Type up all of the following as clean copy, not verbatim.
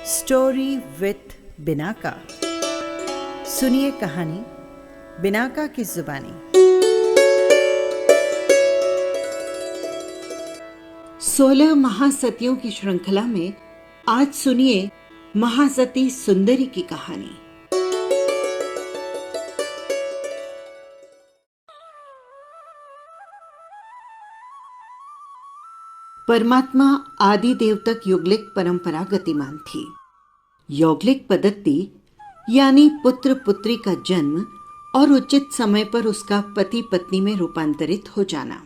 Story with Binaca. सुनिए कहानी Binaca की जुबानी। 16 महासतियों की श्रृंखला में आज सुनिए महासती सुंदरी की कहानी। परमात्मा आदि देव तक यौगलिक परंपरा गतिमान थी। यौगलिक पद्धति यानी पुत्र पुत्री का जन्म और उचित समय पर उसका पति पत्नी में रूपांतरित हो जाना।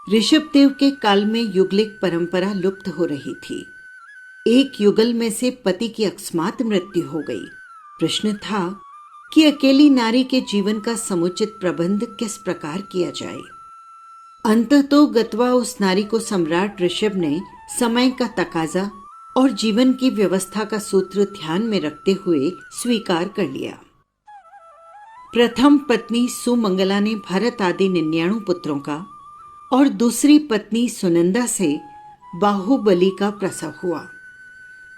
ऋषभ देव के काल में युगलिक परंपरा लुप्त हो रही थी। एक युगल में से पति की अकस्मात मृत्यु हो गई। प्रश्न था कि अकेली नारी के जीवन का समुचित प्रबंध किस प्रकार किया जाए। अंततो गत्वा उस नारी को सम्राट ऋषभ ने समय का तकाजा और जीवन की व्यवस्था का सूत्र ध्यान में रखते हुए स्वीकार कर लिया। प्रथम पत्नी सुमंगला ने भरत आदि 99 पुत्रों का और दूसरी पत्नी सुनंदा से बाहुबली का प्रसव हुआ।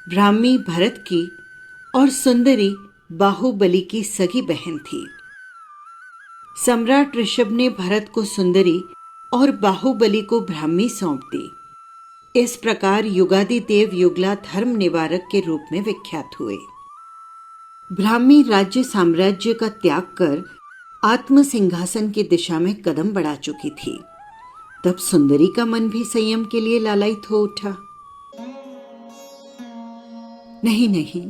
ब्राह्मी भरत की और सुंदरी बाहुबली की सगी बहन थी। सम्राट ऋषभ ने भरत को सुंदरी और बाहुबली को ब्राह्मी सौंप दी। इस प्रकार युगादि देव युगला धर्म निवारक के रूप में विख्यात हुए। ब्राह्मी राज्य साम्राज्य का त्याग कर आत्म सिंहासन की दिशा में कदम बढ़ा चुकी थी। तब सुंदरी का मन भी संयम के लिए लालायित हो उठा। नहीं,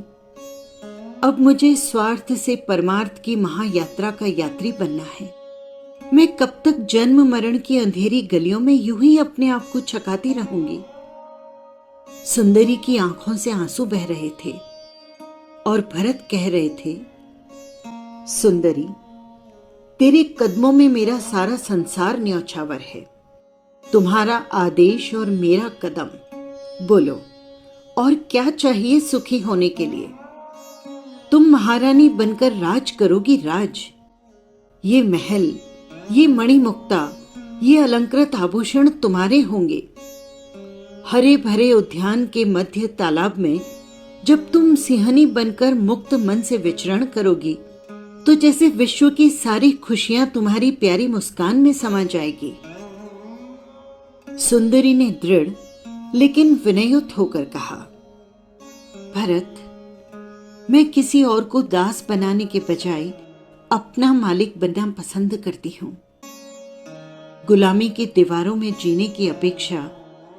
अब मुझे स्वार्थ से परमार्थ की महायात्रा का यात्री बनना है। मैं कब तक जन्म मरण की अंधेरी गलियों में यूं ही अपने आप को छकाती रहूंगी। सुंदरी की आंखों से आंसू बह रहे थे और भरत कह रहे थे, सुंदरी, तेरे कदमों में मेरा सारा संसार न्यौछावर है। तुम्हारा आदेश और मेरा कदम। बोलो, और क्या चाहिए सुखी होने के लिए? तुम महारानी बनकर राज करोगी राज। ये महल, ये मणिमुक्ता, ये अलंकृत आभूषण तुम्हारे होंगे। हरे भरे उद्यान के मध्य तालाब में जब तुम सिंहनी बनकर मुक्त मन से विचरण करोगी तो जैसे विश्व की सारी खुशियां तुम्हारी प्यारी मुस्कान में समा जाएगी। सुंदरी ने दृढ़ लेकिन विनयुत होकर कहा, भरत, मैं किसी और को दास बनाने के बजाय अपना मालिक बनना पसंद करती हूं। गुलामी की दीवारों में जीने की अपेक्षा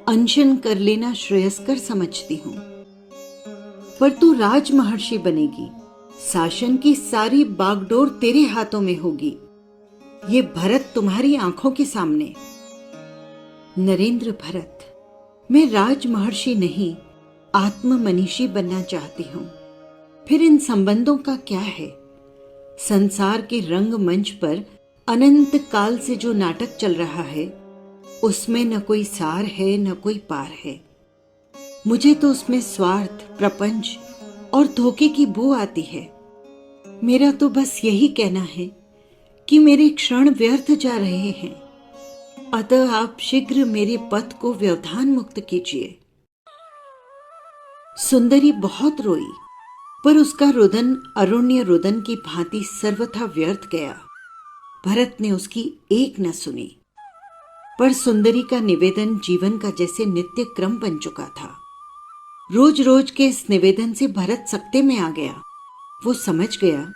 अनशन कर लेना श्रेयस्कर समझती हूं। पर तू राज महर्षि बनेगी। शासन की सारी बागडोर तेरे हाथों में होगी। ये भरत तुम्हारी आंखों के सामने। नरेंद्र भरत, मैं राज महर्षि नहीं, आत्म मनीषी बनना चाहती हूं। फिर इन संबंधों का क्या है? संसार के रंगमंच पर अनंत काल से जो नाटक चल रहा है उसमें न कोई सार है न कोई पार है। मुझे तो उसमें स्वार्थ, प्रपंच और धोखे की बू आती है। मेरा तो बस यही कहना है कि मेरे क्षण व्यर्थ जा रहे हैं। अतः आप शीघ्र मेरे पथ को व्यवधान मुक्त कीजिए। सुंदरी बहुत रोई, पर उसका रुदन अरुण्य रुदन की भांति सर्वथा व्यर्थ गया। भरत ने उसकी एक न सुनी। पर सुंदरी का निवेदन जीवन का जैसे नित्य क्रम बन चुका था। रोज रोज के इस निवेदन से भरत सकते में आ गया। वो समझ गया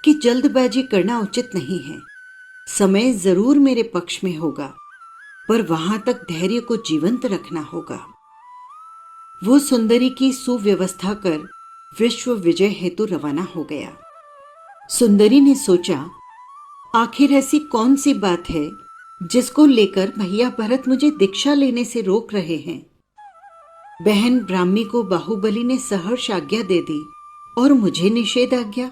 कि जल्दबाजी करना उचित नहीं है। समय जरूर मेरे पक्ष में होगा, पर वहां तक धैर्य को जीवंत रखना होगा। वो सुंदरी की सुव्यवस्था कर विश्व विजय हेतु रवाना हो गया। सुंदरी ने सोचा, आखिर ऐसी कौन सी बात है जिसको लेकर भैया भरत मुझे दीक्षा लेने से रोक रहे हैं। बहन ब्राह्मी को बाहुबली ने सहर्ष आज्ञा दे दी और मुझे निषेध आज्ञा।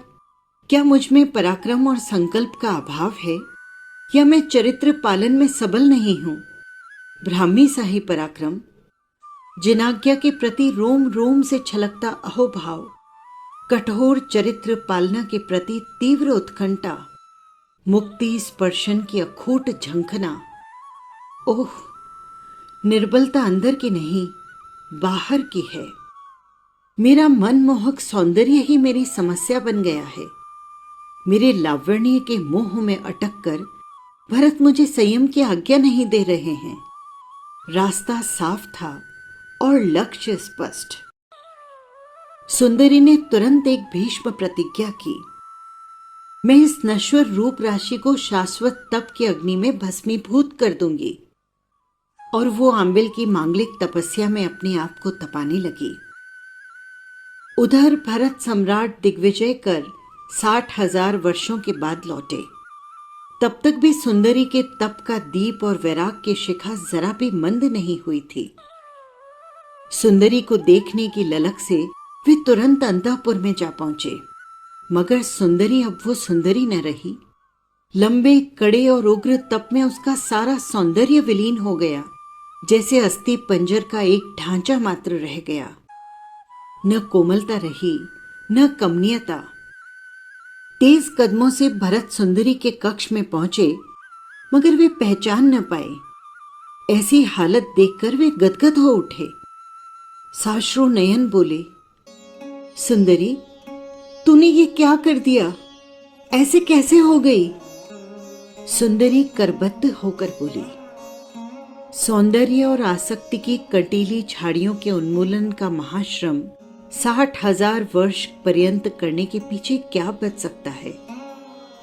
क्या मुझ में पराक्रम और संकल्प का अभाव है, या मैं चरित्र पालन में सबल नहीं हूं? ब्राह्मी सा ही पराक्रम, जिनाज्ञा के प्रति रोम रोम से छलकता अहोभाव, कठोर चरित्र पालना के प्रति तीव्र उत्कंठा, मुक्ति स्पर्शन की अखूट झंखना। ओह, निर्बलता अंदर की नहीं, बाहर की है। मेरा मनमोहक सौंदर्य ही मेरी समस्या बन गया है। मेरे लावण्य के मोह में अटक कर भरत मुझे संयम की आज्ञा नहीं दे रहे हैं। रास्ता साफ था और लक्ष्य स्पष्ट। सुंदरी ने तुरंत एक भीष्म प्रतिज्ञा की, मैं इस नश्वर रूप राशि को शाश्वत तप की अग्नि में भस्मीभूत कर दूंगी। और वो आंबिल की मांगलिक तपस्या में अपने आप को तपाने लगी। उधर भरत सम्राट दिग्विजय कर 60,000 वर्षों के बाद लौटे। तब तक भी सुंदरी के तप का दीप और वैराग की शिखा जरा भी मंद नहीं हुई थी। सुंदरी को देखने की ललक से वे तुरंत अंतःपुर में जा पहुंचे। मगर सुंदरी अब वो सुंदरी न रही। लंबे कड़े और उग्र तप में उसका सारा सौंदर्य विलीन हो गया, जैसे अस्थि पंजर का एक ढांचा मात्र रह गया। न कोमलता रही, न कमनीयता। तेज कदमों से भरत सुंदरी के कक्ष में पहुंचे, मगर वे पहचान न पाए। ऐसी हालत देखकर वे गदगद हो उठे। साश्रु नयन बोले, सुंदरी, तूने ये क्या कर दिया? ऐसे कैसे हो गई? सुंदरी करबद्ध होकर बोली, सौंदर्य और आसक्ति की कटीली झाड़ियों के उन्मूलन का महाश्रम 60,000 वर्ष पर्यंत करने के पीछे क्या बच सकता है?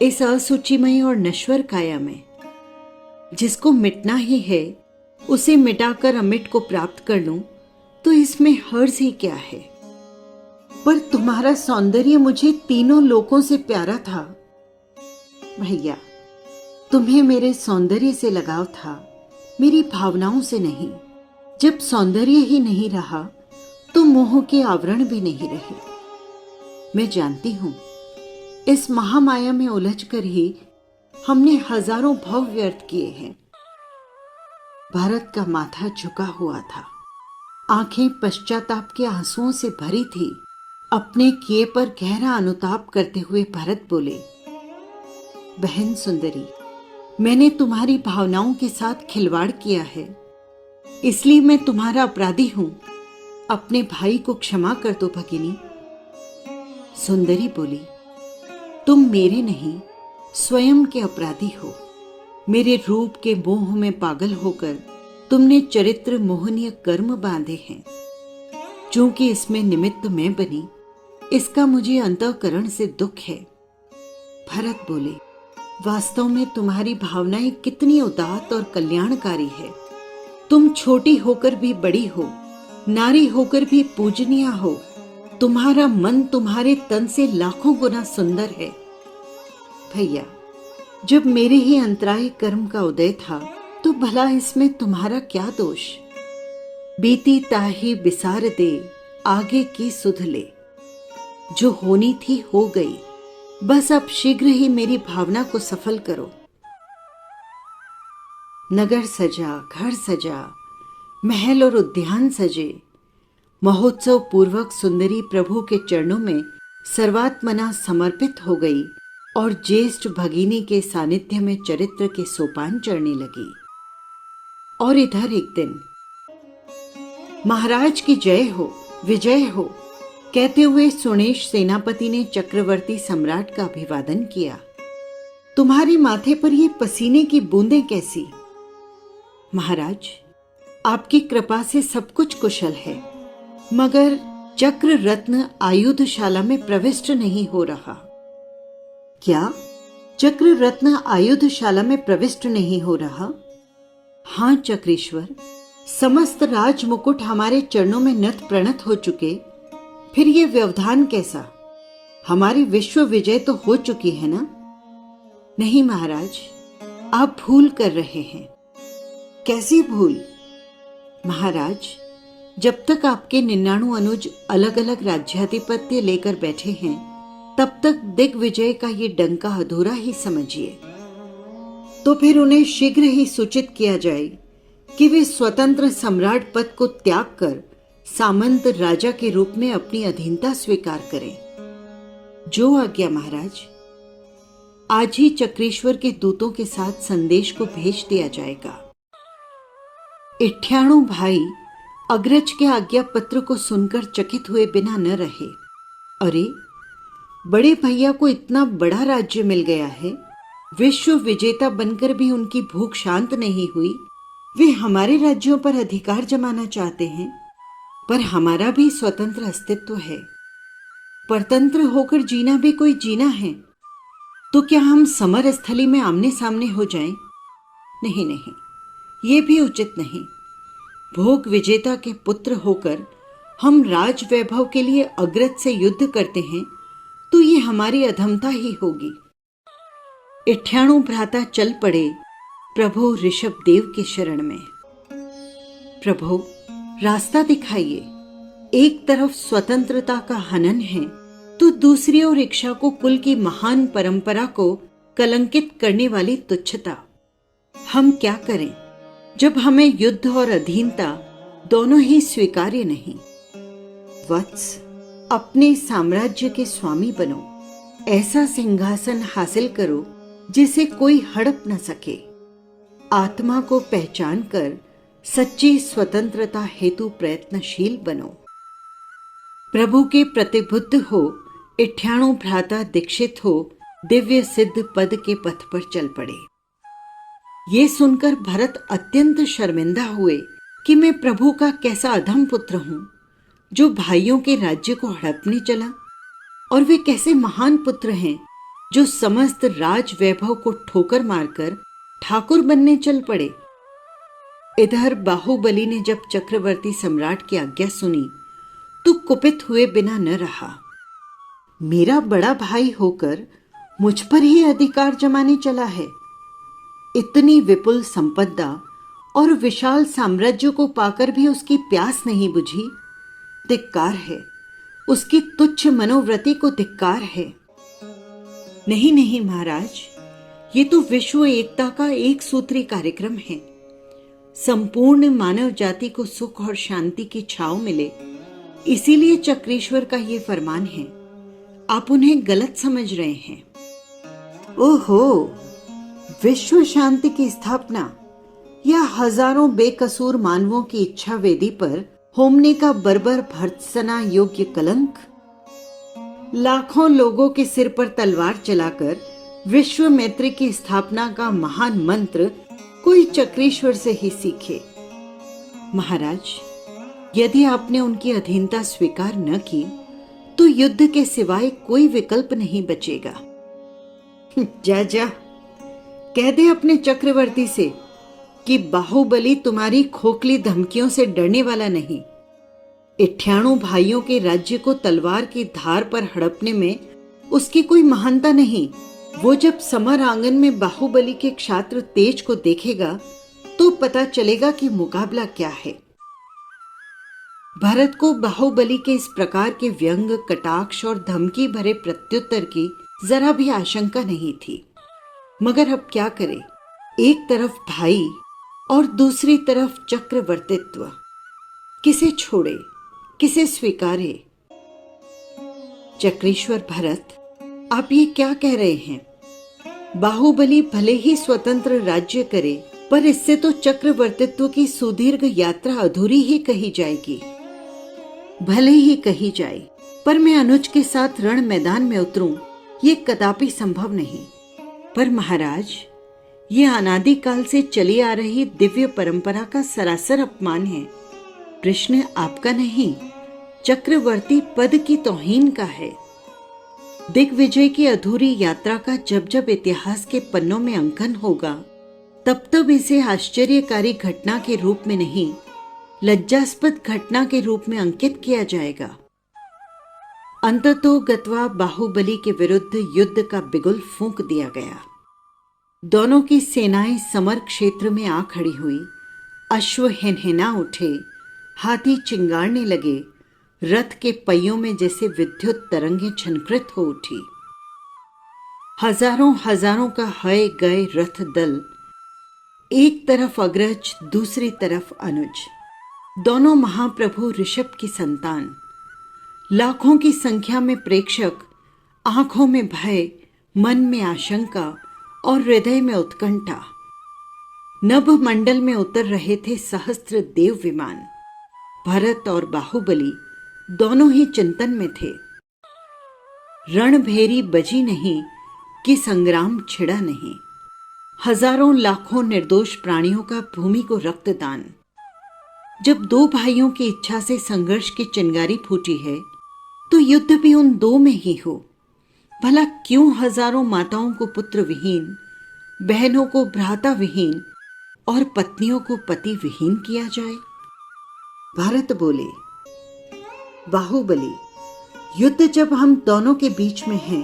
इस असुचिमय और नश्वर काया में जिसको मिटना ही है, उसे मिटाकर अमिट को प्राप्त कर लूं तो इसमें हर्ज ही क्या है? पर तुम्हारा सौंदर्य मुझे तीनों लोकों से प्यारा था। भैया, तुम्हें मेरे सौंदर्य से लगाव था, मेरी भावनाओं से नहीं। जब सौंदर्य ही नहीं रहा तो मोह के आवरण भी नहीं रहे। मैं जानती हूं, इस महामाया में उलझकर ही हमने हजारों भव व्यर्थ किए हैं। भारत का माथा झुका हुआ था, आंखें पश्चाताप के आंसुओं से भरी थी। अपने किए पर गहरा अनुताप करते हुए भरत बोले, बहन सुंदरी, मैंने तुम्हारी भावनाओं के साथ खिलवाड़ किया है, इसलिए मैं तुम्हारा अपराधी हूं। अपने भाई को क्षमा कर दो भगिनी। सुंदरी बोली, तुम मेरे नहीं, स्वयं के अपराधी हो। मेरे रूप के मोह में पागल होकर तुमने चरित्र मोहनीय कर्म बांधे हैं। चूंकि इसमें निमित्त मैं बनी, इसका मुझे अंतःकरण से दुख है। भरत बोले, वास्तव में तुम्हारी भावनाएं कितनी उदात्त और कल्याणकारी है। तुम छोटी होकर भी बड़ी हो, नारी होकर भी पूजनीय हो। तुम्हारा मन तुम्हारे तन से लाखों गुना सुंदर है। भैया, जब मेरे ही अंतराय कर्म का उदय था तो भला इसमें तुम्हारा क्या दोष? बीती ताही बिसार दे, आगे की सुध ले। जो होनी थी हो गई, बस अब शीघ्र ही मेरी भावना को सफल करो। नगर सजा, घर सजा, महल और उद्यान सजे। महोत्सव पूर्वक सुंदरी प्रभु के चरणों में सर्वात्मना समर्पित हो गई और ज्येष्ठ भगिनी के सानिध्य में चरित्र के सोपान चढ़ने लगी। और इधर एक दिन, महाराज की जय हो, विजय हो कहते हुए सुणेश सेनापति ने चक्रवर्ती सम्राट का अभिवादन किया। तुम्हारे माथे पर ये पसीने की बूंदें कैसी? महाराज, आपकी कृपा से सब कुछ कुशल है, मगर चक्र रत्न आयुधशाला में प्रविष्ट नहीं हो रहा। क्या? चक्र रत्न आयुधशाला में प्रविष्ट नहीं हो रहा? हां चक्रेश्वर, समस्त राज मुकुट हमारे चरणों में नत प्रणत हो चुके, फिर ये व्यवधान कैसा? हमारी विश्व विजय तो हो चुकी है ना? नहीं महाराज, आप भूल कर रहे हैं। कैसी भूल? महाराज, जब तक आपके 99 अनुज अलग अलग राज्याधिपत्य लेकर बैठे हैं, तब तक दिग्विजय का ये डंका अधूरा ही समझिए। तो फिर उन्हें शीघ्र ही सूचित किया जाए कि वे स्वतंत्र सम्राट पद को त्याग कर सामंत राजा के रूप में अपनी अधीनता स्वीकार करें। जो आज्ञा महाराज। आज ही चक्रेश्वर के दूतों के साथ संदेश को भेज दिया जाएगा। 98 भाई अग्रज के आज्ञा पत्र को सुनकर चकित हुए बिना न रहे। अरे, बड़े भैया को इतना बड़ा राज्य मिल गया है, विश्व विजेता बनकर भी उनकी भूख शांत नहीं हुई। वे हमारे राज्यों पर अधिकार जमाना चाहते हैं, पर हमारा भी स्वतंत्र अस्तित्व है। परतंत्र होकर जीना भी कोई जीना है। तो क्या हम समर स्थली में आमने सामने हो जाएं? नहीं नहीं, ये भी उचित नहीं। भोग विजेता के पुत्र होकर हम राज वैभव के लिए अग्रज से युद्ध करते हैं, तो ये हमारी अधमता ही होगी। इठ्याणु भ्राता चल पड़े प्रभु ऋषभ देव के शरण में। प्रभु, रास्ता दिखाइए। एक तरफ स्वतंत्रता का हनन है, तो दूसरी ओर इच्छा को कुल की महान परंपरा को कलंकित करने वाली तुच्छता। हम क्या करें जब हमें युद्ध और अधीनता दोनों ही स्वीकार्य नहीं? वत्स, अपने साम्राज्य के स्वामी बनो। ऐसा सिंहासन हासिल करो जिसे कोई हड़प न सके। आत्मा को पहचान कर सच्ची स्वतंत्रता हेतु प्रयत्नशील बनो। प्रभु के प्रतिबुद्ध हो, इठ्याणु भ्राता दीक्षित हो दिव्य सिद्ध पद के पथ पर चल पड़े। ये सुनकर भरत अत्यंत शर्मिंदा हुए कि मैं प्रभु का कैसा अधम पुत्र हूं, जो भाइयों के राज्य को हड़पने चला, और वे कैसे महान पुत्र हैं जो समस्त राज वैभव को ठोकर मारकर ठाकुर बनने चल पड़े। इधर बाहुबली ने जब चक्रवर्ती सम्राट की आज्ञा सुनी तो कुपित हुए बिना न रहा। मेरा बड़ा भाई होकर मुझ पर ही अधिकार जमाने चला है। इतनी विपुल संपदा और विशाल साम्राज्य को पाकर भी उसकी प्यास नहीं बुझी। धिक्कार है, उसकी तुच्छ मनोवृत्ति को धिक्कार है। नहीं नहीं महाराज, ये तो विश्व एकता का एक सूत्री कार्यक्रम है। संपूर्ण मानव जाति को सुख और शांति की छांव मिले, इसीलिए चक्रेश्वर का ये फरमान है। आप उन्हें गलत समझ रहे हैं। ओहो, विश्व शांति की स्थापना या हजारों बेकसूर मानवों की इच्छा वेदी पर होमने का बर्बर भर्त्सना योग्य कलंक? लाखों लोगों के सिर पर तलवार चलाकर विश्व मैत्री की स्थापना का महान मंत्र कोई चक्रेश्वर से ही सीखे। महाराज, यदि आपने उनकी अधीनता स्वीकार न की तो युद्ध के सिवाय कोई विकल्प नहीं बचेगा। जा जा, कह दे अपने चक्रवर्ती से कि बाहुबली तुम्हारी खोखली धमकियों से डरने वाला नहीं। इठ्याणु भाइयों के राज्य को तलवार की धार पर हड़पने में उसकी कोई महानता नहीं। वो जब समर आंगन में बाहुबली के क्षात्र तेज को देखेगा तो पता चलेगा कि मुकाबला क्या है। भरत को बाहुबली के इस प्रकार के व्यंग, कटाक्ष और धमकी भरे प्रत्युत्तर की जरा भी आशंका नहीं थी। मगर अब क्या करे? एक तरफ भाई और दूसरी तरफ चक्रवर्तित्व। किसे छोड़े, किसे स्वीकारे? चक्रेश्वर भरत, आप ये क्या कह रहे हैं? बाहुबली भले ही स्वतंत्र राज्य करे, पर इससे तो चक्रवर्तित्व की सुदीर्घ यात्रा अधूरी ही कही जाएगी। भले ही कही जाए, पर मैं अनुज के साथ रण मैदान में उतरूं, ये कदापि संभव नहीं। पर महाराज, ये अनादिकाल से चली आ रही दिव्य परंपरा का सरासर अपमान है। प्रश्न आपका नहीं, चक्रवर्ती पद की तौहीन का है। दिग्विजय की अधूरी यात्रा का जब जब इतिहास के पन्नों में अंकन होगा, तब तब इसे आश्चर्यकारी घटना के रूप में नहीं, लज्जास्पद घटना के रूप में अंकित किया जाएगा। अंततो गत्वा बाहुबली के विरुद्ध युद्ध का बिगुल फूंक दिया गया। दोनों की सेनाएं समर क्षेत्र में आ खड़ी हुई। अश्व हिनहिना उठे, हाथी चिंगारने लगे, रथ के पहियों में जैसे विद्युत तरंगें छनकृत हो उठी। हजारों हजारों का हय गए रथ दल, एक तरफ अग्रज, दूसरी तरफ अनुज, दोनों महाप्रभु ऋषभ की संतान। लाखों की संख्या में प्रेक्षक, आंखों में भय, मन में आशंका और हृदय में उत्कंठा। नभ मंडल में उतर रहे थे सहस्त्र देव विमान। भरत और बाहुबली दोनों ही चिंतन में थे। रणभेरी बजी नहीं कि संग्राम छिड़ा नहीं। हजारों लाखों निर्दोष प्राणियों का भूमि को रक्तदान। जब दो भाइयों की इच्छा से संघर्ष की चिंगारी फूटी है तो युद्ध भी उन दो में ही हो। भला क्यों हजारों माताओं को पुत्र विहीन, बहनों को भ्राता विहीन और पत्नियों को पति विहीन किया जाए। भरत बोले, बाहुबली, युद्ध जब हम दोनों के बीच में है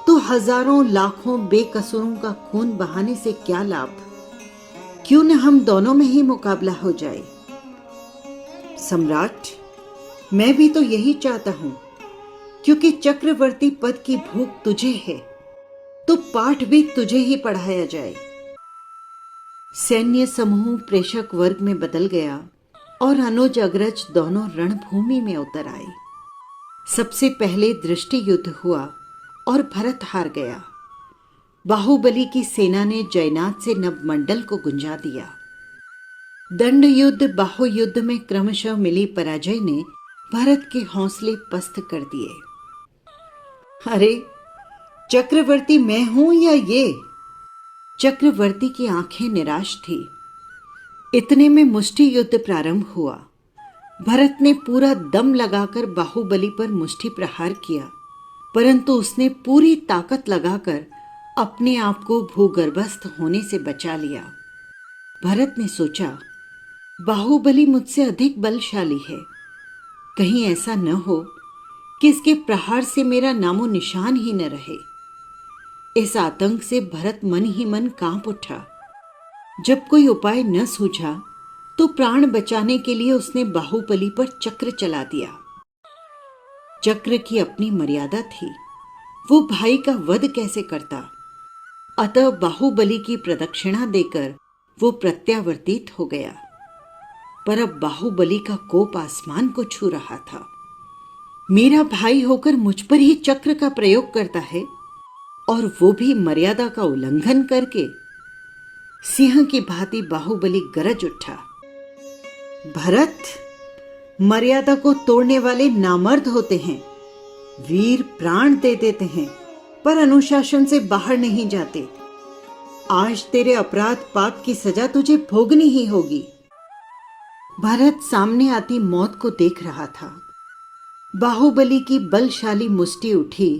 तो हजारों लाखों बेकसूरों का खून बहाने से क्या लाभ। क्यों न हम दोनों में ही मुकाबला हो जाए। सम्राट, मैं भी तो यही चाहता हूं, क्योंकि चक्रवर्ती पद की भूख तुझे है तो पाठ भी तुझे ही पढ़ाया जाए। सैन्य समूह प्रेषक वर्ग में बदल गया और अनुज अग्रज दोनों रणभूमि में उतर आए। सबसे पहले दृष्टि युद्ध हुआ और भरत हार गया। बाहुबली की सेना ने जयनाथ से नवमंडल को गुंजा दिया। दंड युद्ध बाहु युद्ध में क्रमशः मिली पराजय ने भरत के हौसले पस्त कर दिए। अरे, चक्रवर्ती मैं हूं या ये? चक्रवर्ती की आंखें निराश थी। इतने में मुष्टि युद्ध प्रारंभ हुआ। भरत ने पूरा दम लगाकर बाहुबली पर मुष्टि प्रहार किया, परंतु उसने पूरी ताकत लगाकर अपने आप को भूगर्भस्थ होने से बचा लिया। भरत ने सोचा, बाहुबली मुझसे अधिक बलशाली है। कहीं ऐसा न हो कि इसके प्रहार से मेरा नामो निशान ही न रहे। इस आतंक से भरत मन ही मन कांप उठा। जब कोई उपाय न सूझा तो प्राण बचाने के लिए उसने बाहुबली पर चक्र चला दिया। चक्र की अपनी मर्यादा थी, वो भाई का वध कैसे करता। अतः बाहुबली की प्रदक्षिणा देकर वो प्रत्यावर्तित हो गया। पर अब बाहुबली का कोप आसमान को छू रहा था। मेरा भाई होकर मुझ पर ही चक्र का प्रयोग करता है, और वो भी मर्यादा का उल्लंघन करके। सिंह की भांति बाहुबली गरज उठा, भरत, मर्यादा को तोड़ने वाले नामर्द होते हैं। वीर प्राण दे देते हैं पर अनुशासन से बाहर नहीं जाते। आज तेरे अपराध पाप की सजा तुझे भोगनी ही होगी। भरत सामने आती मौत को देख रहा था। बाहुबली की बलशाली मुष्टि उठी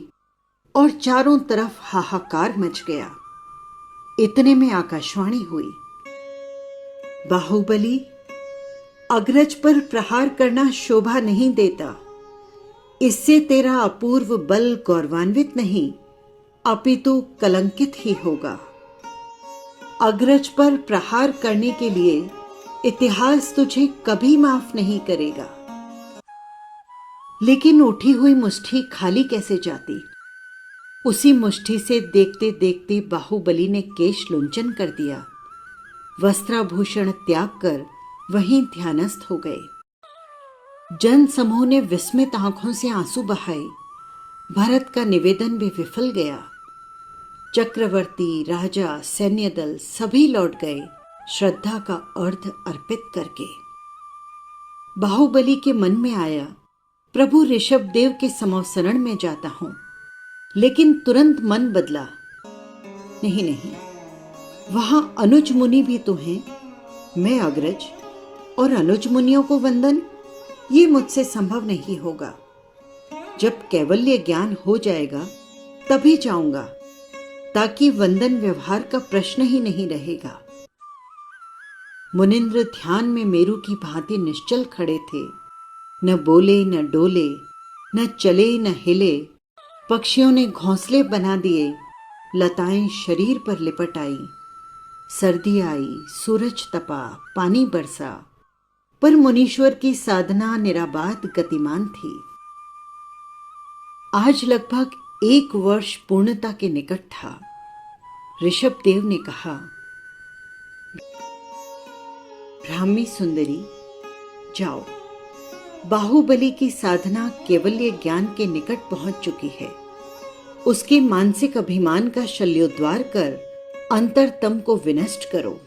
और चारों तरफ हाहाकार मच गया। इतने में आकाशवाणी हुई, बाहुबली, अग्रज पर प्रहार करना शोभा नहीं देता। इससे तेरा अपूर्व बल गौरवान्वित नहीं अपितु कलंकित ही होगा। अग्रज पर प्रहार करने के लिए इतिहास तुझे कभी माफ नहीं करेगा। लेकिन उठी हुई मुट्ठी खाली कैसे जाती। उसी मुट्ठी से देखते देखते बाहुबली ने केश लुंचन कर दिया। वस्त्राभूषण त्याग कर वहीं ध्यानस्थ हो गए। जन समूह ने विस्मित आंखों से आंसू बहाए। भरत का निवेदन भी विफल गया। चक्रवर्ती, राजा, सैन्य दल सभी लौट गए, श्रद्धा का अर्घ्य अर्पित करके। बाहुबली के मन में आया, प्रभु ऋषभदेव के समवसरण में जाता हूं, लेकिन तुरंत मन बदला। नहीं नहीं, वहां अनुज मुनि भी तो हैं। मैं अग्रज और अनुज मुनियों को वंदन, ये मुझसे संभव नहीं होगा। जब कैवल्य ज्ञान हो जाएगा तभी जाऊंगा, ताकि वंदन व्यवहार का प्रश्न ही नहीं रहेगा। मुनिंद्र ध्यान में मेरू की भांति निश्चल खड़े थे। न बोले न डोले, न चले न हिले। पक्षियों ने घोंसले बना दिए, लताएं शरीर पर लिपट आई। सर्दी आई, सूरज तपा, पानी बरसा, पर मुनीश्वर की साधना निराबाद गतिमान थी। आज लगभग 1 वर्ष पूर्णता के निकट था। ऋषभदेव ने कहा, ब्राह्मी सुंदरी, जाओ। बाहुबली की साधना केवल्य ज्ञान के निकट पहुंच चुकी है। उसके मानसिक अभिमान का शल्योद्वार कर अंतरतम को विनष्ट करो।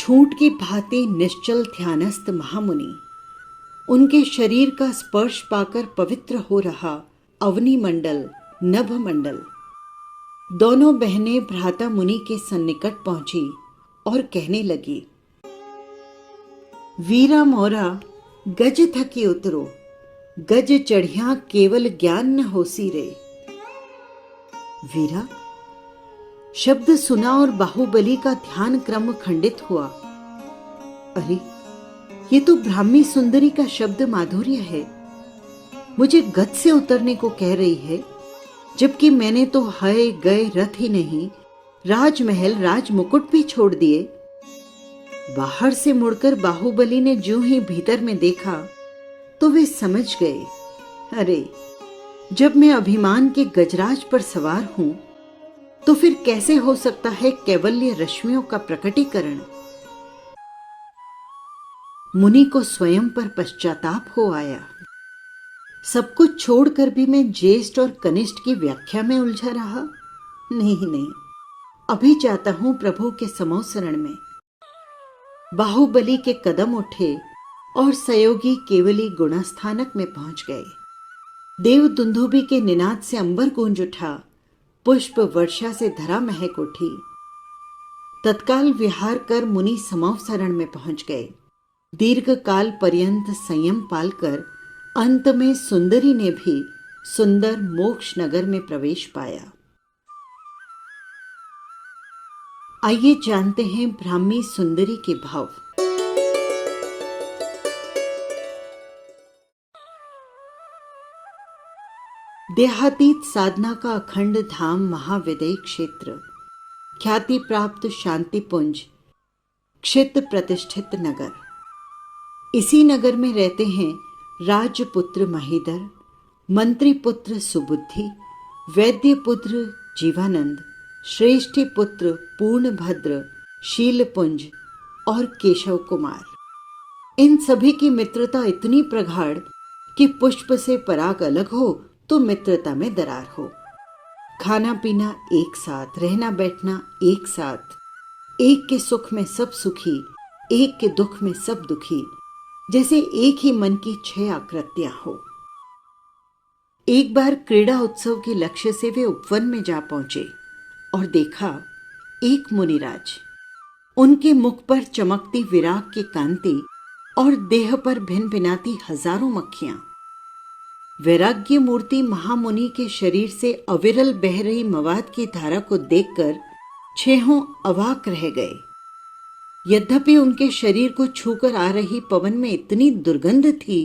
छूट की भांति निश्चल ध्यानस्थ महामुनि, उनके शरीर का स्पर्श पाकर पवित्र हो रहा अवनी मंडल, नभ मंडल, दोनों बहनें भ्राता मुनि के सन्निकट पहुंची और कहने लगी, वीरा मोरा गज थकी उतरो, गज चढ़िया केवल ज्ञान न होसी रे। वीरा, शब्द सुना और बाहुबली का ध्यान क्रम खंडित हुआ। अरे, ये तो ब्राह्मी सुंदरी का शब्द माधुर्य है, मुझे गज से उतरने को कह रही है, जबकि मैंने तो हए गए रथ ही नहीं, राजमहल राज मुकुट भी छोड़ दिए। बाहर से मुड़कर बाहुबली ने जो ही भीतर में देखा तो वे समझ गए, अरे, जब मैं अभिमान के गजराज पर सवार हूं तो फिर कैसे हो सकता है कैवल्य रश्मियों का प्रकटीकरण। मुनि को स्वयं पर पश्चाताप हो आया। सब कुछ छोड़कर भी मैं ज्येष्ठ और कनिष्ठ की व्याख्या में उलझा रहा। नहीं, अभी जाता हूं प्रभु के समोसरण में। बाहुबली के कदम उठे और सहयोगी केवली गुणास्थानक में पहुंच गए। देव दुंदुभि के निनाद से अंबर गूंज उठा, पुष्प वर्षा से धरा महक उठी। तत्काल विहार कर मुनि समोसरण में पहुंच गए। दीर्घ काल पर्यंत संयम पालकर अंत में सुंदरी ने भी सुंदर मोक्ष नगर में प्रवेश पाया। आइए जानते हैं ब्राह्मी सुंदरी के भाव। देहातीत साधना का अखंड धाम महाविदय क्षेत्र, ख्याति प्राप्त शांतिपुंज, क्षित प्रतिष्ठित नगर। इसी नगर में रहते हैं राजपुत्र महीधर, मंत्री पुत्र सुबुद्धि, वैद्य पुत्र जीवानंद, श्रेष्ठी पुत्र पूर्णभद्र, शीलपुंज और केशव कुमार। इन सभी की मित्रता इतनी प्रगाढ़ कि पुष्प से पराग अलग हो तो मित्रता में दरार हो। खाना पीना एक साथ, रहना बैठना एक साथ, एक के सुख में सब सुखी, एक के दुख में सब दुखी, जैसे एक ही मन की 6 आकृतियां हो। एक बार क्रीड़ा उत्सव के लक्ष्य से वे उपवन में जा पहुंचे और देखा एक मुनिराज। उनके मुख पर चमकती विराग की कांति और देह पर भिन भिनाती हजारों मक्खियां। वैराग्य मूर्ति महामुनि के शरीर से अविरल बह रही मवाद की धारा को देखकर 6 अवाक रह गए। यद्यपि उनके शरीर को छूकर आ रही पवन में इतनी दुर्गंध थी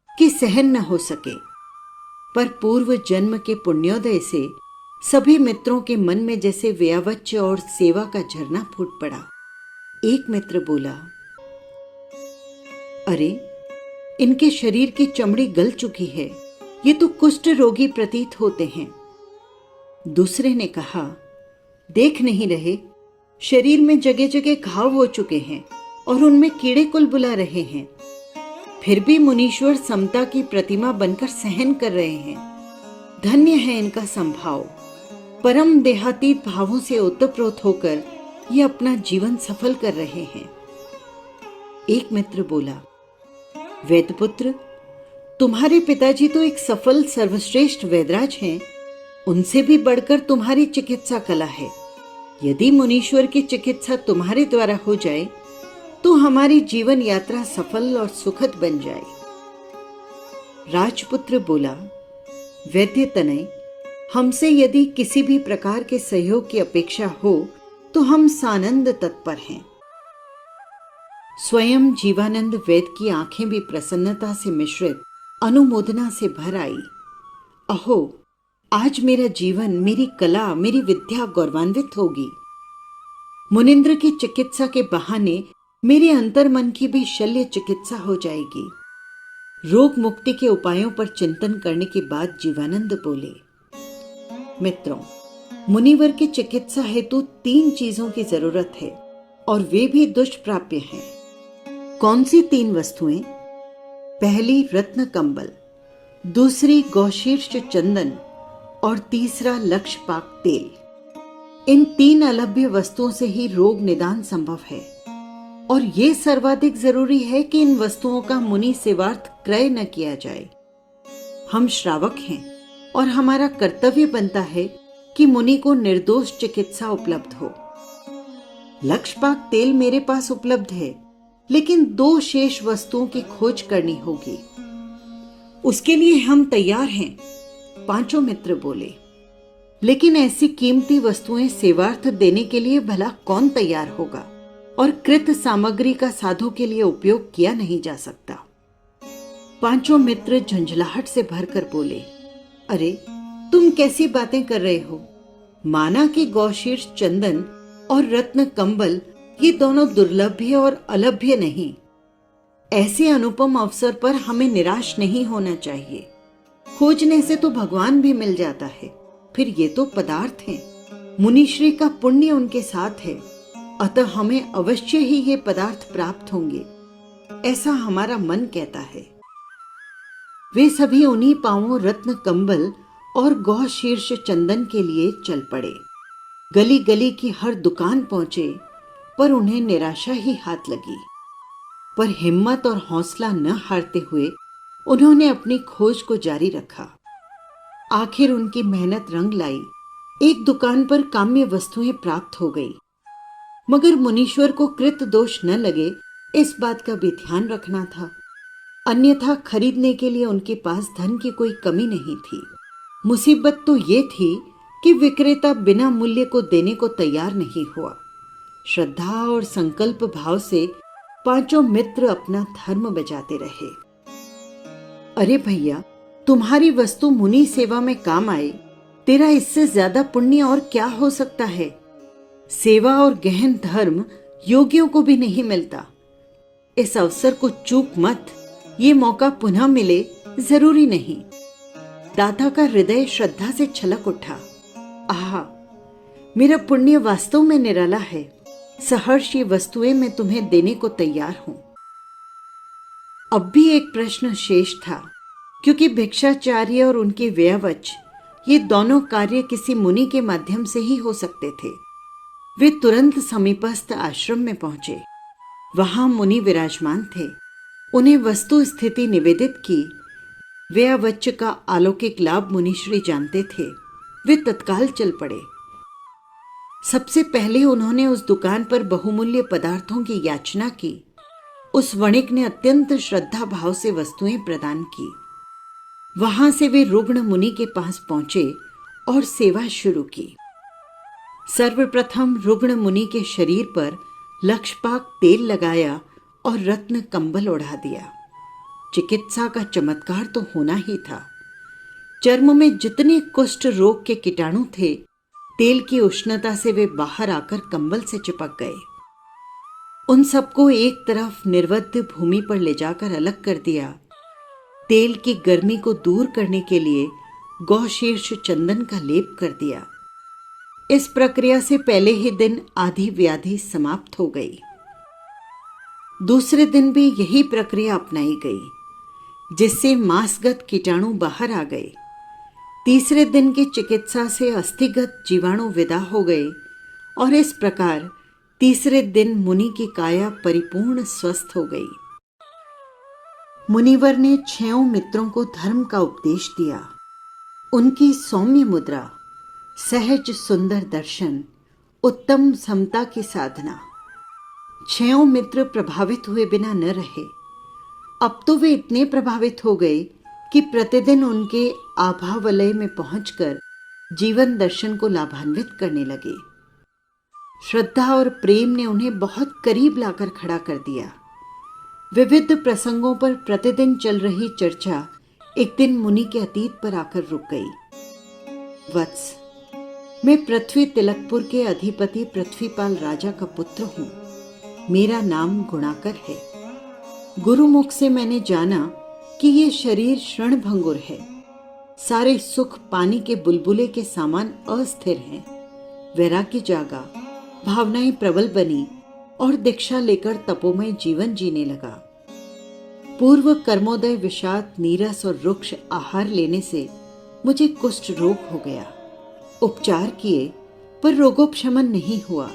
कि सहन न हो सके, पर पूर्व जन्म के पुण्योदय से सभी मित्रों के मन में जैसे व्यावच्य और सेवा का झरना फूट पड़ा। एक मित्र बोला, अरे, इनके शरीर की चमड़ी गल चुकी है, ये तो कुष्ठ रोगी प्रतीत होते हैं। दूसरे ने कहा, देख नहीं रहे, शरीर में जगह जगह घाव हो चुके हैं और उनमें कीड़े कुल बुला रहे हैं, फिर भी मुनीश्वर समता की प्रतिमा बनकर सहन कर रहे हैं। धन्य है इनका संभाव। परम देहातीत भावों से ओतप्रोत होकर ये अपना जीवन सफल कर रहे हैं। एक मित्र बोला, वेदपुत्र, तुम्हारे पिताजी तो एक सफल सर्वश्रेष्ठ वैदराज हैं, उनसे भी बढ़कर तुम्हारी चिकित्सा कला है। यदि मुनीश्वर की चिकित्सा तुम्हारे द्वारा हो जाए तो हमारी जीवन यात्रा सफल और सुखद बन जाए। राजपुत्र बोला, वैद्य तनय, हमसे यदि किसी भी प्रकार के सहयोग की अपेक्षा हो तो हम सानंद तत्पर हैं। स्वयं जीवानंद वैद्य की आंखें भी प्रसन्नता से मिश्रित अनुमोदना से भर आई। अहो, आज मेरा जीवन, मेरी कला, मेरी विद्या गौरवान्वित होगी। मुनिंद्र की चिकित्सा के बहाने मेरे अंतर्मन की भी शल्य चिकित्सा हो जाएगी। रोग मुक्ति के उपायों पर चिंतन करने के बाद जीवानंद बोले, मित्रों, मुनिवर की चिकित्सा हेतु 3 चीजों की जरूरत है और वे भी दुष्प्राप्य हैं। कौन सी 3 वस्तुएं? पहली रत्न कंबल, दूसरी गौशीर्ष चंदन और तीसरा लक्षपाक तेल। इन 3 अलभ्य वस्तुओं से ही रोग निदान संभव है। और ये सर्वाधिक जरूरी है कि इन वस्तुओं का मुनि सेवार्थ क्रय न किया जाए। हम श्रावक हैं और हमारा कर्तव्य बनता है कि मुनि को निर्दोष चिकित्सा उपलब्ध हो। लक्षपाक तेल मेरे पास उपलब्ध है, लेकिन 2 शेष वस्तुओं की खोज करनी होगी। उसके लिए हम तैयार हैं, 5 मित्र बोले। लेकिन ऐसी कीमती वस्तुएं सेवार्थ देने के लिए भला कौन तैयार होगा, और कृत सामग्री का साधु के लिए उपयोग किया नहीं जा सकता। 5 मित्र झंझलाहट से भरकर बोले, अरे तुम कैसी बातें कर रहे हो? माना कि गौशीर्ष चंदन और रत्न कंबल ये दोनों दुर्लभ्य और अलभ्य नहीं। ऐसे अनुपम अवसर पर हमें निराश नहीं होना चाहिए। खोजने से तो भगवान भी मिल जाता है, फिर ये तो पदार्थ हैं। मुनिश्री का पुण्य उनके साथ है, अतः हमें अवश्य ही ये पदार्थ प्राप्त होंगे, ऐसा हमारा मन कहता है। वे सभी उन्हीं पांवों रत्न कंबल और गौ शीर्ष चंदन के लिए चल पड़े। गली गली की हर दुकान पहुंचे, पर उन्हें निराशा ही हाथ लगी। पर हिम्मत और हौसला न हारते हुए उन्होंने अपनी खोज को जारी रखा। आखिर उनकी मेहनत रंग लाई। एक दुकान पर काम्य वस्तुएं प्राप्त हो गई, मगर मुनीश्वर को कृत दोष न लगे इस बात का भी ध्यान रखना था। अन्यथा खरीदने के लिए उनके पास धन की कोई कमी नहीं थी। मुसीबत तो ये थी कि विक्रेता बिना मूल्य को देने को तैयार नहीं हुआ। श्रद्धा और संकल्प भाव से 5 मित्र अपना धर्म बजाते रहे। अरे भैया, तुम्हारी वस्तु मुनि सेवा में काम आए, तेरा इससे ज्यादा पुण्य और क्या हो सकता है? सेवा और गहन धर्म योगियों को भी नहीं मिलता। इस अवसर को चूक मत, ये मौका पुनः मिले जरूरी नहीं। दाता का हृदय श्रद्धा से छलक उठा। आहा, मेरा पुण्य वास्तव में निराला है। सहर्ष ये वस्तुएं मैं तुम्हें देने को तैयार हूं। अब भी एक प्रश्न शेष था, क्योंकि भिक्षाचार्य और उनके व्यवच ये दोनों कार्य किसी मुनि के माध्यम से ही हो सकते थे। वे तुरंत समीपस्थ आश्रम में पहुंचे। वहां मुनि विराजमान थे। उन्हें वस्तु स्थिति निवेदित की। व्यवच का अलौकिक लाभ मुनिश्री जानते थे। वे तत्काल चल पड़े। सबसे पहले उन्होंने उस दुकान पर बहुमूल्य पदार्थों की याचना की। उस वणिक ने अत्यंत श्रद्धा भाव से वस्तुएं प्रदान की। वहां से वे रुग्ण मुनि के पास पहुंचे और सेवा शुरू की। सर्वप्रथम रुग्ण मुनि के शरीर पर लक्षपाक तेल लगाया और रत्न कंबल ओढ़ा दिया। चिकित्सा का चमत्कार तो होना ही था। चर्म में जितने कुष्ठ रोग के कीटाणु थे, तेल की उष्णता से वे बाहर आकर कंबल से चिपक गए। उन सबको एक तरफ निर्वध्य भूमि पर ले जाकर अलग कर दिया। तेल की गर्मी को दूर करने के लिए गौशीर्ष चंदन का लेप कर दिया। इस प्रक्रिया से पहले ही दिन आधी व्याधि समाप्त हो गई। दूसरे दिन भी यही प्रक्रिया अपनाई गई, जिससे मांसगत कीटाणु बाहर आ गए। तीसरे दिन की चिकित्सा से अस्थिगत जीवाणु विदा हो गए और इस प्रकार तीसरे दिन मुनि की काया परिपूर्ण स्वस्थ हो गई। मुनिवर ने 6 मित्रों को धर्म का उपदेश दिया। उनकी सौम्य मुद्रा, सहज सुंदर दर्शन, उत्तम समता की साधना, 6 मित्र प्रभावित हुए बिना न रहे। अब तो वे इतने प्रभावित हो गए कि प्रतिदिन उनके आभावलय में पहुंचकर जीवन दर्शन को लाभान्वित करने लगे। श्रद्धा और प्रेम ने उन्हें बहुत करीब लाकर खड़ा कर दिया। विविध प्रसंगों पर प्रतिदिन चल रही चर्चा एक दिन मुनि के अतीत पर आकर रुक गई। वत्स, मैं पृथ्वी तिलकपुर के अधिपति पृथ्वीपाल राजा का पुत्र हूं। मेरा नाम गुणाकर है। गुरुमुख से मैंने जाना कि ये शरीर क्षणभंगुर है। सारे सुख पानी के बुलबुले के समान अस्थिर हैं। वैराग्य जागा, भावनाएं प्रबल बनी और दीक्षा लेकर तपोमय जीवन जीने लगा। पूर्व कर्मोदय विषाद, नीरस और रुक्ष आहार लेने से मुझे कुष्ठ रोग हो गया। उपचार किए पर रोगोपशमन नहीं हुआ।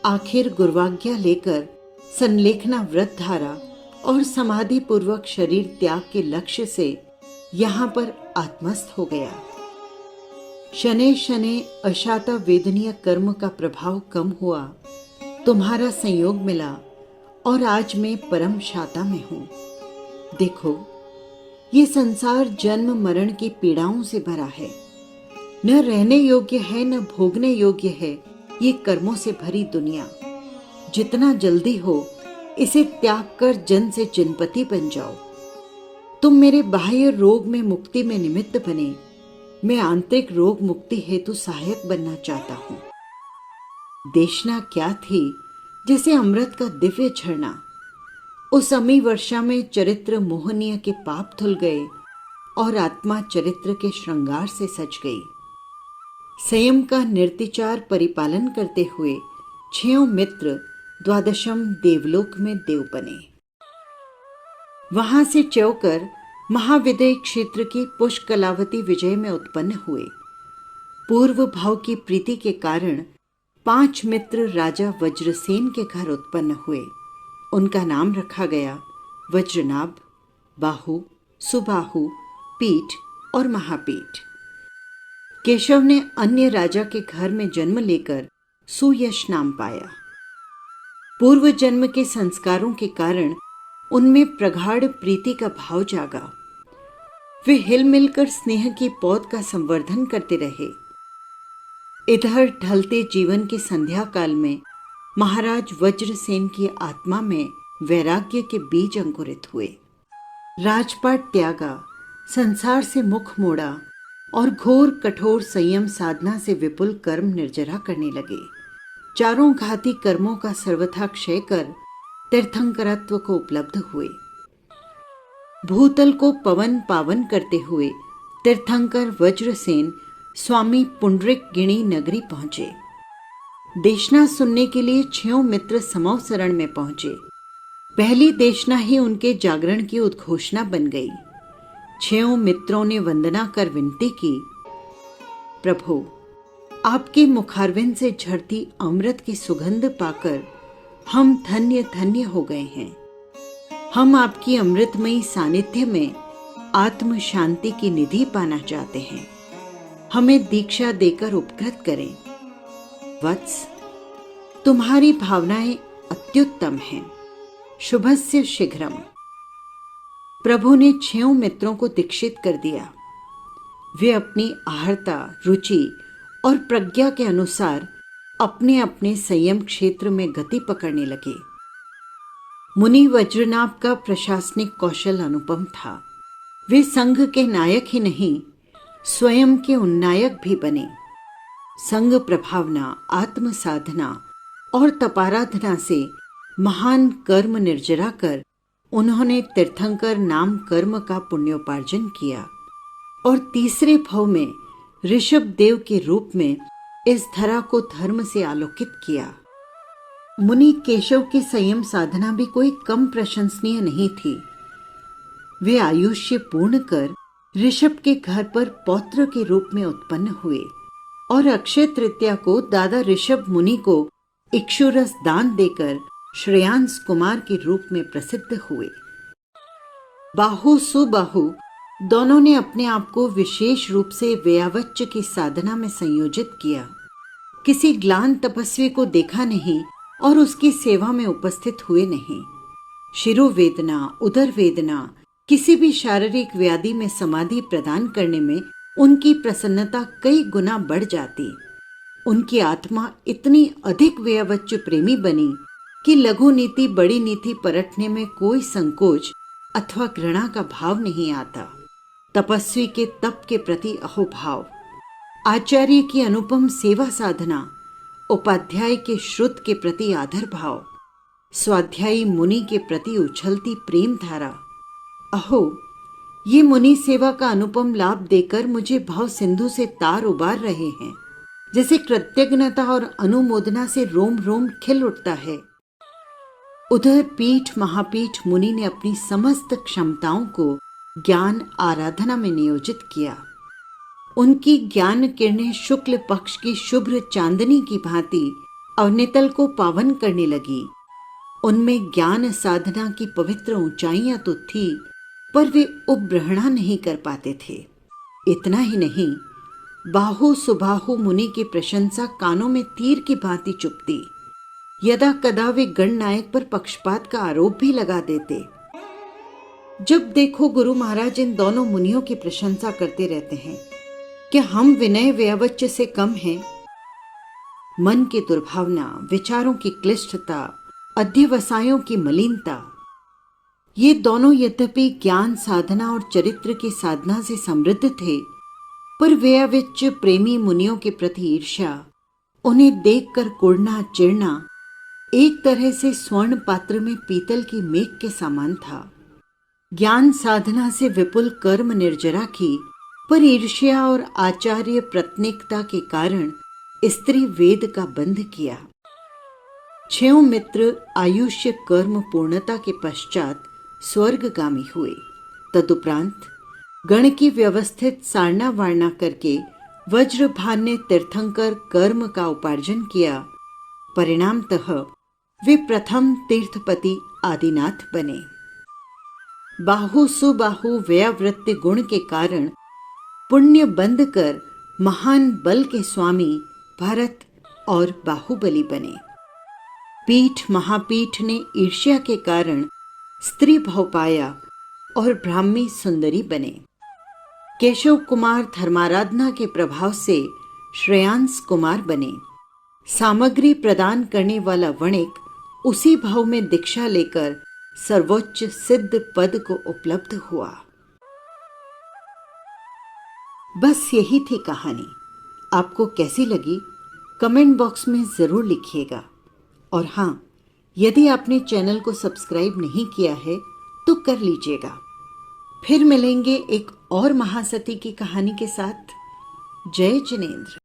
आखिर गुरुवाज्ञा लेकर संलेखना व्रत धारा और समाधि पूर्वक शरीर त्याग के लक्ष्य से यहाँ पर आत्मस्थ हो गया। शनै शनै अशाता वेदनीय कर्म का प्रभाव कम हुआ, तुम्हारा संयोग मिला और आज मैं परम शाता में हूं। देखो, ये संसार जन्म मरण की पीड़ाओं से भरा है, न रहने योग्य है न भोगने योग्य है ये कर्मों से भरी दुनिया। जितना जल्दी हो इसे त्याग कर जन से जिनपति बन जाओ। तुम मेरे बाह्य रोग में मुक्ति में निमित्त बने, मैं आंतरिक रोग मुक्ति हेतु सहायक बनना चाहता हूं। देशना क्या थी जैसे अमृत का दिव्य झरना। उस अमी वर्षा में चरित्र मोहनीय के पाप धुल गए और आत्मा चरित्र के श्रृंगार से सज गई। संयम का निर्तिचार परिपालन करते हुए 6 मित्र द्वादशम देवलोक में देव बने। वहां से च्योकर महाविदय क्षेत्र की पुष्कलावती विजय में उत्पन्न हुए। पूर्व भाव की प्रीति के कारण 5 मित्र राजा वज्रसेन के घर उत्पन्न हुए। उनका नाम रखा गया वज्रनाभ, बाहु, सुबाहु, पीठ और महापीठ। केशव ने अन्य राजा के घर में जन्म लेकर सुयश नाम पाया। पूर्व जन्म के संस्कारों के कारण उनमें प्रगाढ़ प्रीति का भाव जागा। वे हिल मिलकर स्नेह की पौध का संवर्धन करते रहे। इधर ढलते जीवन के संध्या काल में महाराज वज्रसेन की आत्मा में वैराग्य के बीज अंकुरित हुए। राजपाट त्यागा, संसार से मुख मोड़ा और घोर कठोर संयम साधना से विपुल कर्म निर्जरा करने लगे। चारों घाती कर्मों का सर्वथा क्षय कर तीर्थंकरत्व को उपलब्ध हुए। भूतल को पवन पावन करते हुए तीर्थंकर वज्रसेन स्वामी पुंडरिक गिणी नगरी पहुंचे। देशना सुनने के लिए 6 मित्र समव शरण में पहुंचे। पहली देशना ही उनके जागरण की उद्घोषणा बन गई। 6 मित्रों ने वंदना कर विनती की, प्रभु, आपके मुखारविंद से झरती अमृत की सुगंध पाकर हम धन्य धन्य हो गए हैं। हम आपकी अमृतमयी सानिध्य में आत्म शांति की निधि पाना चाहते हैं। हमें दीक्षा देकर उपकृत करें। वत्स, तुम्हारी भावनाएं अत्युत्तम हैं। शुभस्य शीघ्रम। प्रभु ने 6 मित्रों को दीक्षित कर दिया। वे अपनी आहर्ता, रुचि और प्रज्ञा के अनुसार अपने अपने संयम क्षेत्र में गति पकड़ने लगे। मुनि वज्रनाभ का प्रशासनिक कौशल अनुपम था। वे संघ के नायक ही नहीं, स्वयं के उन्नायक भी बने। संघ प्रभावना, आत्म साधना और तपाराधना से महान कर्म निर्जरा कर उन्होंने तीर्थंकर नाम कर्म का पुण्योपार्जन किया और तीसरे भव में ऋषभ देव के रूप में इस धरा को धर्म से आलोकित किया। मुनि केशव की संयम साधना भी कोई कम प्रशंसनीय नहीं थी। वे आयुष्य पूर्ण कर ऋषभ के घर पर पौत्र के रूप में उत्पन्न हुए और अक्षय तृतीया को दादा ऋषभ मुनि को इक्षुरस दान देकर श्रेयांस कुमार के रूप में प्रसिद्ध हुए। बाहु सुबाहु दोनों ने अपने आप को विशेष रूप से व्ययावच्च की साधना में संयोजित किया। किसी ग्लान तपस्वी को देखा नहीं और उसकी सेवा में उपस्थित हुए नहीं। शिरोवेदना, उदर वेदना, किसी भी शारीरिक व्याधि में समाधि प्रदान करने में उनकी प्रसन्नता कई गुना बढ़ जाती। उनकी आत्मा इतनी अधिक व्ययावच्च प्रेमी बनी कि लघु नीति बड़ी नीति परखने में कोई संकोच अथवा घृणा का भाव नहीं आता। तपस्वी के तप के प्रति अहोभाव, आचार्य की अनुपम सेवा साधना, उपाध्याय के श्रुत के प्रति आदर भाव, स्वाध्यायी मुनि के प्रति उछलती प्रेम धारा। अहो, ये मुनि सेवा का अनुपम लाभ देकर मुझे भाव सिंधु से तार उबार रहे हैं। जैसे कृतज्ञता और अनुमोदना से रोम रोम खिल उठता है। उधर पीठ महापीठ मुनि ने अपनी समस्त क्षमताओं को ज्ञान आराधना में नियोजित किया। उनकी ज्ञान किरणें शुक्ल पक्ष की शुभ्र चांदनी की भांति अवनितल को पावन करने लगी। उनमें ज्ञान साधना की पवित्र ऊंचाइयां तो थी, पर वे उपब्रहणा नहीं कर पाते थे। इतना ही नहीं, बाहु सुबाहु मुनि की प्रशंसा कानों में तीर की भांति चुभती। यदा कदा वे गणनायक पर पक्षपात का आरोप भी लगा देते। जब देखो गुरु महाराज इन दोनों मुनियों की प्रशंसा करते रहते हैं। क्या हम विनय व्यवच्य से कम हैं? मन की दुर्भावना, विचारों की क्लिष्टता, अध्यवसायों की मलिनता, ये दोनों यद्यपि ज्ञान साधना और चरित्र की साधना से समृद्ध थे, पर व्यविच प्रेमी मुनियों के प्रति ईर्ष्या, उन्हें देखकर कुढ़ना चिढ़ना एक तरह से स्वर्ण पात्र में पीतल की मेघ के समान था। ज्ञान साधना से विपुल कर्म निर्जरा की, पर ईर्ष्या और आचार्य प्रत्निकता के कारण स्त्री वेद का बंध किया। 6 मित्र आयुष्य कर्म पूर्णता के पश्चात स्वर्गगामी हुए। तदुपरांत गण की व्यवस्थित सारना वारणा करके वज्रभान्य तीर्थंकर कर्म का उपार्जन किया। परिणामतः वे प्रथम तीर्थपति आदिनाथ बने। बाहु सुबाहु व्यववृत्ति गुण के कारण पुण्य बंद कर महान बल के स्वामी भरत और बाहुबली बने। पीठ महापीठ ने ईर्ष्या के कारण स्त्री भाव पाया और ब्राह्मी सुंदरी बने। केशव कुमार धर्माराधना के प्रभाव से श्रेयांस कुमार बने। सामग्री प्रदान करने वाला वणिक उसी भाव में दीक्षा लेकर सर्वोच्च सिद्ध पद को उपलब्ध हुआ। बस यही थी कहानी। आपको कैसी लगी कमेंट बॉक्स में जरूर लिखिएगा। और हाँ, यदि आपने चैनल को सब्सक्राइब नहीं किया है तो कर लीजिएगा। फिर मिलेंगे एक और महासती की कहानी के साथ। जय जिनेंद्र।